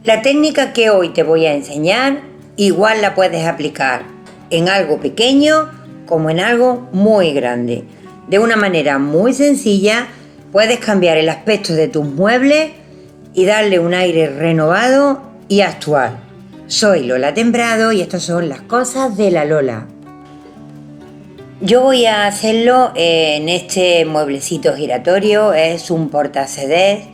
La técnica que hoy te voy a enseñar igual la puedes aplicar en algo pequeño como en algo muy grande. De una manera muy sencilla puedes cambiar el aspecto de tus muebles y darle un aire renovado y actual. Soy Lola Temprado y estas son las cosas de la Lola. Yo voy a hacerlo en este mueblecito giratorio, es un porta CDs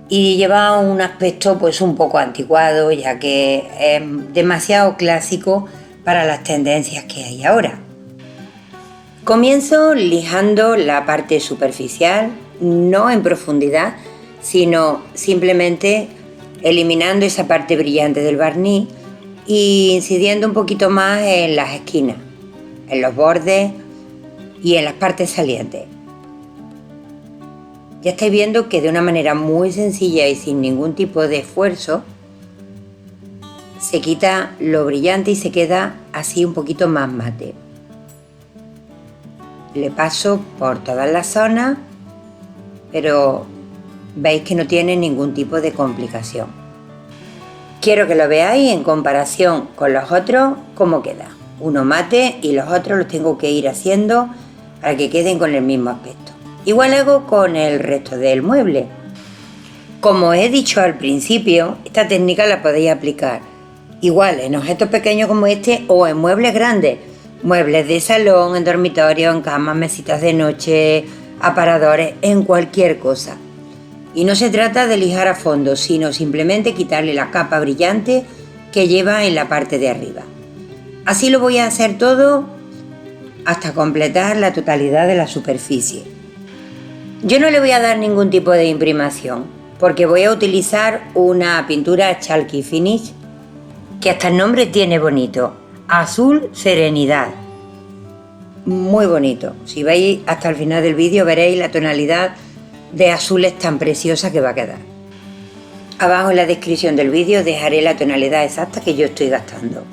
y lleva un aspecto pues un poco anticuado, ya que es demasiado clásico para las tendencias que hay ahora. Comienzo lijando la parte superficial, no en profundidad, sino simplemente eliminando esa parte brillante del barniz e incidiendo un poquito más en las esquinas, en los bordes y en las partes salientes. Ya estáis viendo que de una manera muy sencilla y sin ningún tipo de esfuerzo se quita lo brillante y se queda así un poquito más mate. Le paso por todas las zonas, pero veis que no tiene ningún tipo de complicación. Quiero que lo veáis en comparación con los otros cómo queda. Uno mate y los otros los tengo que ir haciendo para que queden con el mismo aspecto. Igual hago con el resto del mueble. Como he dicho al principio, esta técnica la podéis aplicar igual en objetos pequeños como este o en muebles grandes. Muebles de salón, en dormitorio, en camas, mesitas de noche, aparadores, en cualquier cosa. Y no se trata de lijar a fondo, sino simplemente quitarle la capa brillante que lleva en la parte de arriba. Así lo voy a hacer todo hasta completar la totalidad de la superficie. Yo no le voy a dar ningún tipo de imprimación, porque voy a utilizar una pintura Chalky Finish, que hasta el nombre tiene bonito, Azul Serenidad. Muy bonito. Si veis hasta el final del vídeo veréis la tonalidad de azules tan preciosa que va a quedar. Abajo en la descripción del vídeo dejaré la tonalidad exacta que yo estoy gastando.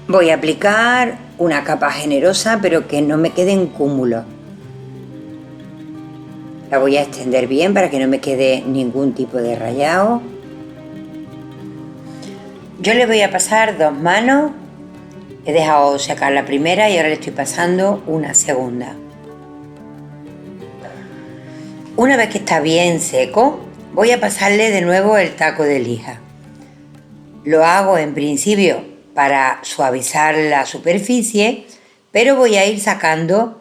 Voy a aplicar una capa generosa, pero que no me quede en cúmulo. La voy a extender bien para que no me quede ningún tipo de rayado. Yo le voy a pasar dos manos. He dejado secar la primera y ahora le estoy pasando una segunda. Una vez que está bien seco, voy a pasarle de nuevo el taco de lija. Lo hago en principio para suavizar la superficie, pero voy a ir sacando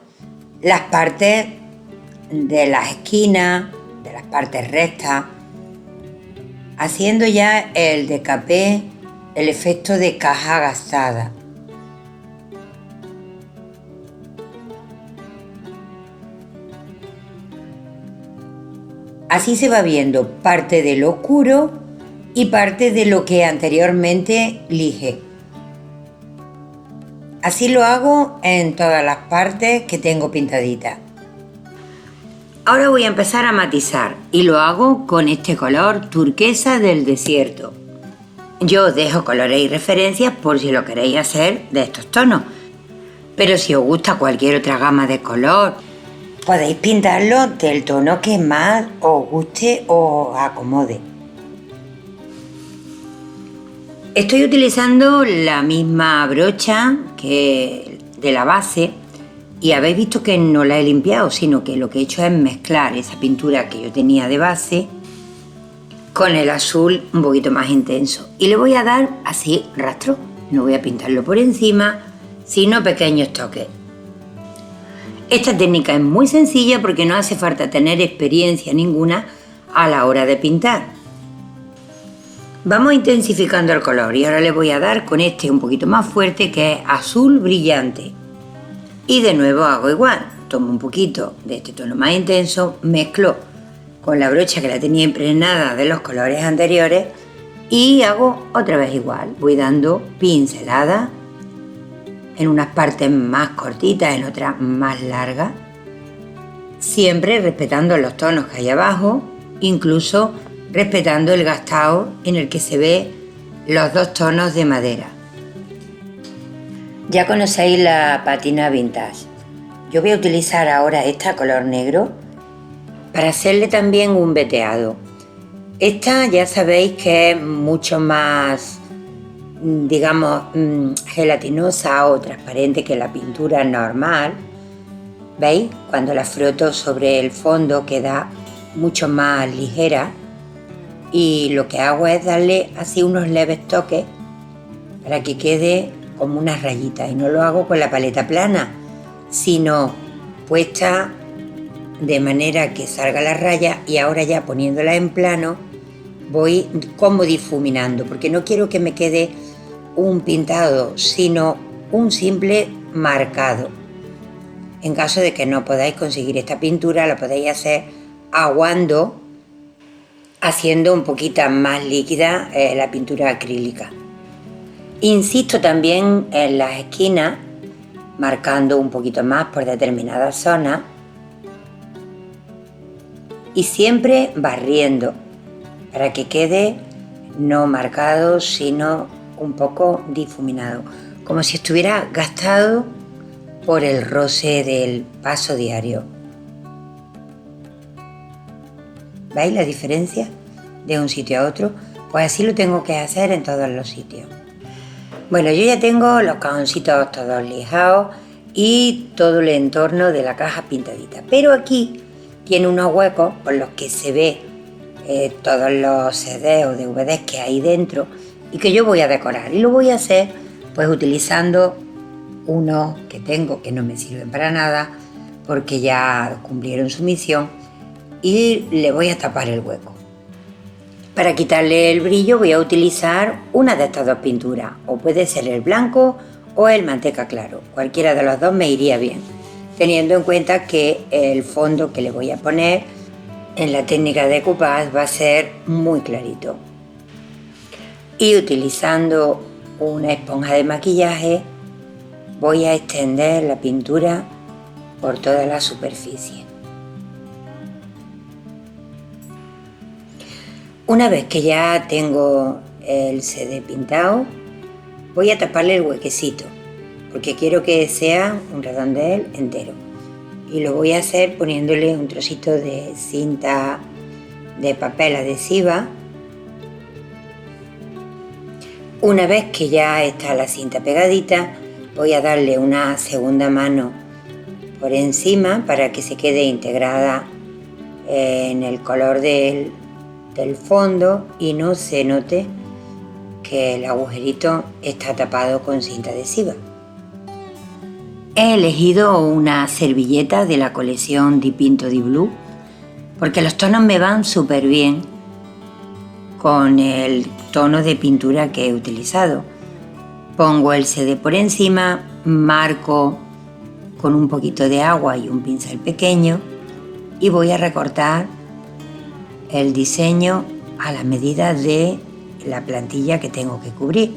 las partes de las esquinas, de las partes rectas, haciendo ya el decapé, el efecto de caja gastada. Así se va viendo parte de lo oscuro y parte de lo que anteriormente lijé. Así lo hago en todas las partes que tengo pintaditas. Ahora voy a empezar a matizar y lo hago con este color turquesa del desierto. Yo os dejo colores y referencias por si lo queréis hacer de estos tonos. Pero si os gusta cualquier otra gama de color, podéis pintarlo del tono que más os guste o os acomode. Estoy utilizando la misma brocha que de la base y habéis visto que no la he limpiado, sino que lo que he hecho es mezclar esa pintura que yo tenía de base con el azul un poquito más intenso. Y le voy a dar así rastro, no voy a pintarlo por encima, sino pequeños toques. Esta técnica es muy sencilla porque no hace falta tener experiencia ninguna a la hora de pintar. Vamos intensificando el color y ahora le voy a dar con este un poquito más fuerte que es azul brillante. Y de nuevo hago igual, tomo un poquito de este tono más intenso, mezclo con la brocha que la tenía impregnada de los colores anteriores y hago otra vez igual. Voy dando pinceladas en unas partes más cortitas, en otras más largas, siempre respetando los tonos que hay abajo, incluso respetando el gastado en el que se ve los dos tonos de madera. Ya conocéis la pátina vintage. Yo voy a utilizar ahora esta color negro para hacerle también un veteado. Esta ya sabéis que es mucho más, digamos, gelatinosa o transparente que la pintura normal. ¿Veis? Cuando la froto sobre el fondo queda mucho más ligera, y lo que hago es darle así unos leves toques para que quede como unas rayitas, y no lo hago con la paleta plana, sino puesta de manera que salga la raya, y ahora ya poniéndola en plano voy como difuminando, porque no quiero que me quede un pintado, sino un simple marcado. En caso de que no podáis conseguir esta pintura, la podéis hacer aguando, haciendo un poquito más líquida la pintura acrílica. Insisto también en las esquinas, marcando un poquito más por determinadas zonas, y siempre barriendo para que quede no marcado, sino un poco difuminado, como si estuviera gastado por el roce del paso diario. ¿Veis la diferencia de un sitio a otro? Pues así lo tengo que hacer en todos los sitios. Bueno, yo ya tengo los cajoncitos todos lijados y todo el entorno de la caja pintadita, pero aquí tiene unos huecos por los que se ve todos los CDs o DVDs que hay dentro y que yo voy a decorar, y lo voy a hacer pues utilizando unos que tengo que no me sirven para nada porque ya cumplieron su misión, y le voy a tapar el hueco. Para quitarle el brillo voy a utilizar una de estas dos pinturas, o puede ser el blanco o el manteca claro, cualquiera de los dos me iría bien, teniendo en cuenta que el fondo que le voy a poner en la técnica de decoupage va a ser muy clarito. Y utilizando una esponja de maquillaje voy a extender la pintura por toda la superficie. Una vez que ya tengo el CD pintado, voy a taparle el huequecito, porque quiero que sea un redondel entero. Y lo voy a hacer poniéndole un trocito de cinta de papel adhesiva. Una vez que ya está la cinta pegadita, voy a darle una segunda mano por encima para que se quede integrada en el color del fondo y no se note que el agujerito está tapado con cinta adhesiva. He elegido una servilleta de la colección Dipinto di Blu porque los tonos me van súper bien con el tono de pintura que he utilizado. Pongo el CD por encima, marco con un poquito de agua y un pincel pequeño y voy a recortar el diseño a la medida de la plantilla que tengo que cubrir.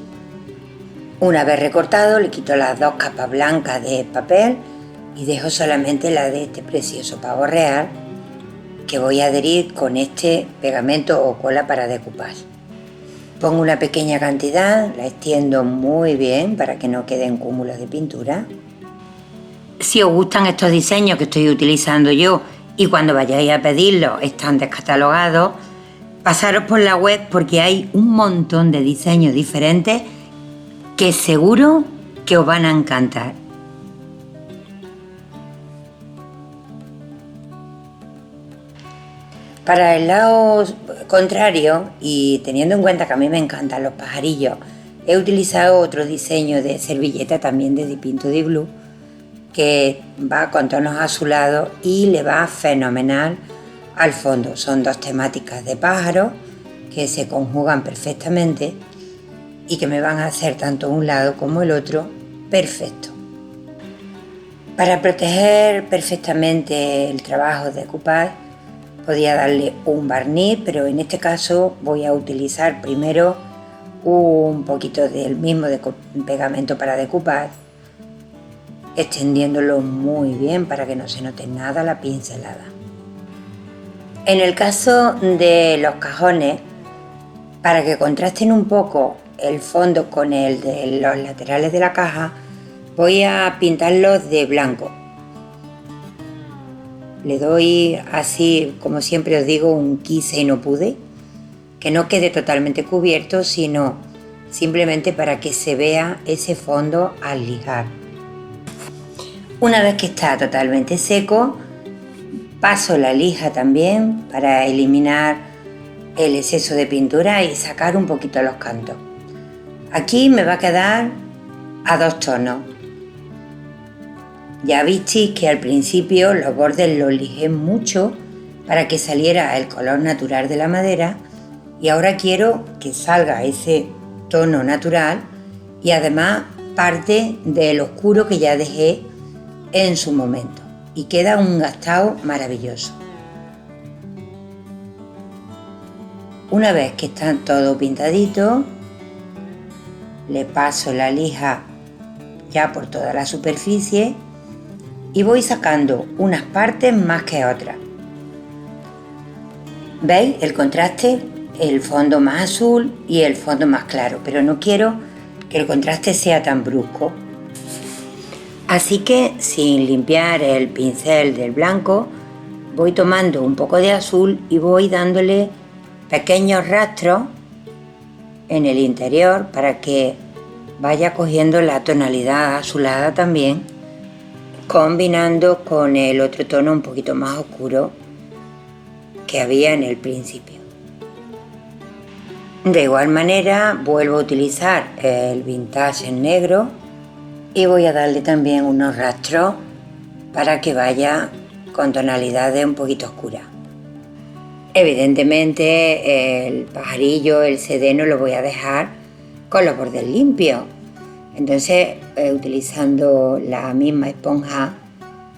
Una vez recortado, le quito las dos capas blancas de papel y dejo solamente la de este precioso pavo real que voy a adherir con este pegamento o cola para decoupage. Pongo una pequeña cantidad, la extiendo muy bien para que no queden cúmulos de pintura. Si os gustan estos diseños que estoy utilizando yo y cuando vayáis a pedirlos están descatalogados, pasaros por la web porque hay un montón de diseños diferentes que seguro que os van a encantar. Para el lado contrario, y teniendo en cuenta que a mí me encantan los pajarillos, he utilizado otro diseño de servilleta también de Dipinto di Blu que va con tonos azulados y le va fenomenal al fondo. Son dos temáticas de pájaros que se conjugan perfectamente y que me van a hacer tanto un lado como el otro perfecto. Para proteger perfectamente el trabajo de decoupage podía darle un barniz, pero en este caso voy a utilizar primero un poquito del mismo pegamento para decoupage, extendiéndolo muy bien para que no se note nada la pincelada. En el caso de los cajones, para que contrasten un poco el fondo con el de los laterales de la caja, voy a pintarlos de blanco. Le doy así, como siempre os digo, un quise y no pude, que no quede totalmente cubierto, sino simplemente para que se vea ese fondo al lijar. Una vez que está totalmente seco, paso la lija también para eliminar el exceso de pintura y sacar un poquito los cantos. Aquí me va a quedar a 2 tonos. Ya visteis que al principio los bordes los lijé mucho para que saliera el color natural de la madera, y ahora quiero que salga ese tono natural y además parte del oscuro que ya dejé en su momento, y queda un gastado maravilloso. Una vez que están todo pintadito, le paso la lija ya por toda la superficie y voy sacando unas partes más que otras. ¿Veis el contraste? El fondo más azul y el fondo más claro, pero no quiero que el contraste sea tan brusco. Así que, sin limpiar el pincel del blanco, voy tomando un poco de azul y voy dándole pequeños rastros en el interior para que vaya cogiendo la tonalidad azulada también, combinando con el otro tono un poquito más oscuro que había en el principio. De igual manera vuelvo a utilizar el vintage en negro y voy a darle también unos rastros para que vaya con tonalidades un poquito oscuras. Evidentemente el pajarillo, el sedeno lo voy a dejar con los bordes limpios. Entonces utilizando la misma esponja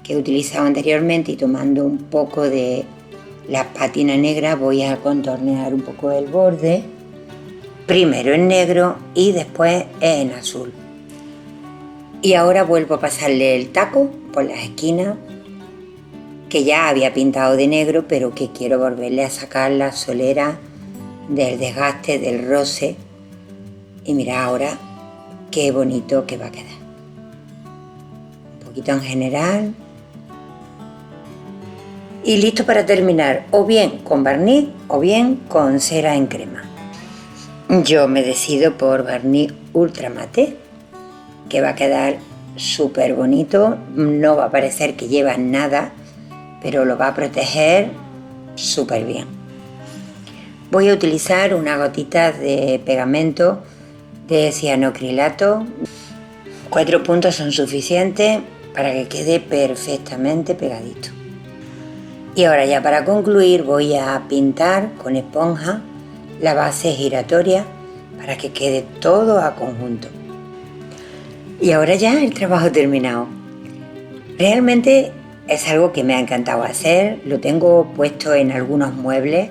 que he utilizado anteriormente y tomando un poco de la pátina negra, voy a contornear un poco el borde, primero en negro y después en azul. Y ahora vuelvo a pasarle el taco por las esquinas, que ya había pintado de negro, pero que quiero volverle a sacar la solera del desgaste, del roce. Y mira ahora qué bonito que va a quedar. Un poquito en general. Y listo para terminar, o bien con barniz o bien con cera en crema. Yo me decido por barniz ultra mate, que va a quedar súper bonito, no va a parecer que lleva nada, pero lo va a proteger súper bien. Voy a utilizar unas gotitas de pegamento de cianocrilato. 4 puntos son suficientes para que quede perfectamente pegadito. Y ahora ya para concluir voy a pintar con esponja la base giratoria para que quede todo a conjunto. Y ahora ya el trabajo terminado. Realmente es algo que me ha encantado hacer, lo tengo puesto en algunos muebles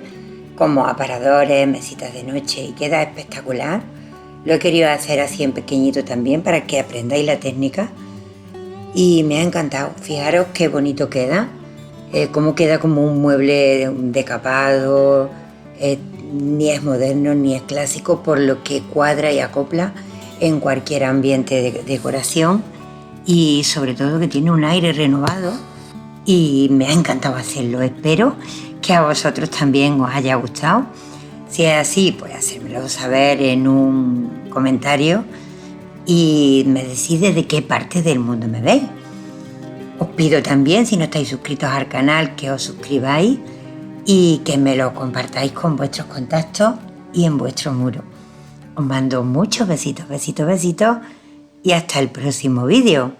como aparadores, mesitas de noche y queda espectacular. Lo he querido hacer así en pequeñito también para que aprendáis la técnica y me ha encantado. Fijaros qué bonito queda, cómo queda como un mueble decapado, ni es moderno ni es clásico, por lo que cuadra y acopla en cualquier ambiente de decoración y sobre todo que tiene un aire renovado y me ha encantado hacerlo. Espero que a vosotros también os haya gustado. Si es así, pues hacérmelo saber en un comentario y me decís de qué parte del mundo me veis. Os pido también, si no estáis suscritos al canal, que os suscribáis y que me lo compartáis con vuestros contactos y en vuestro muro. Os mando muchos besitos, besitos, besitos y hasta el próximo vídeo.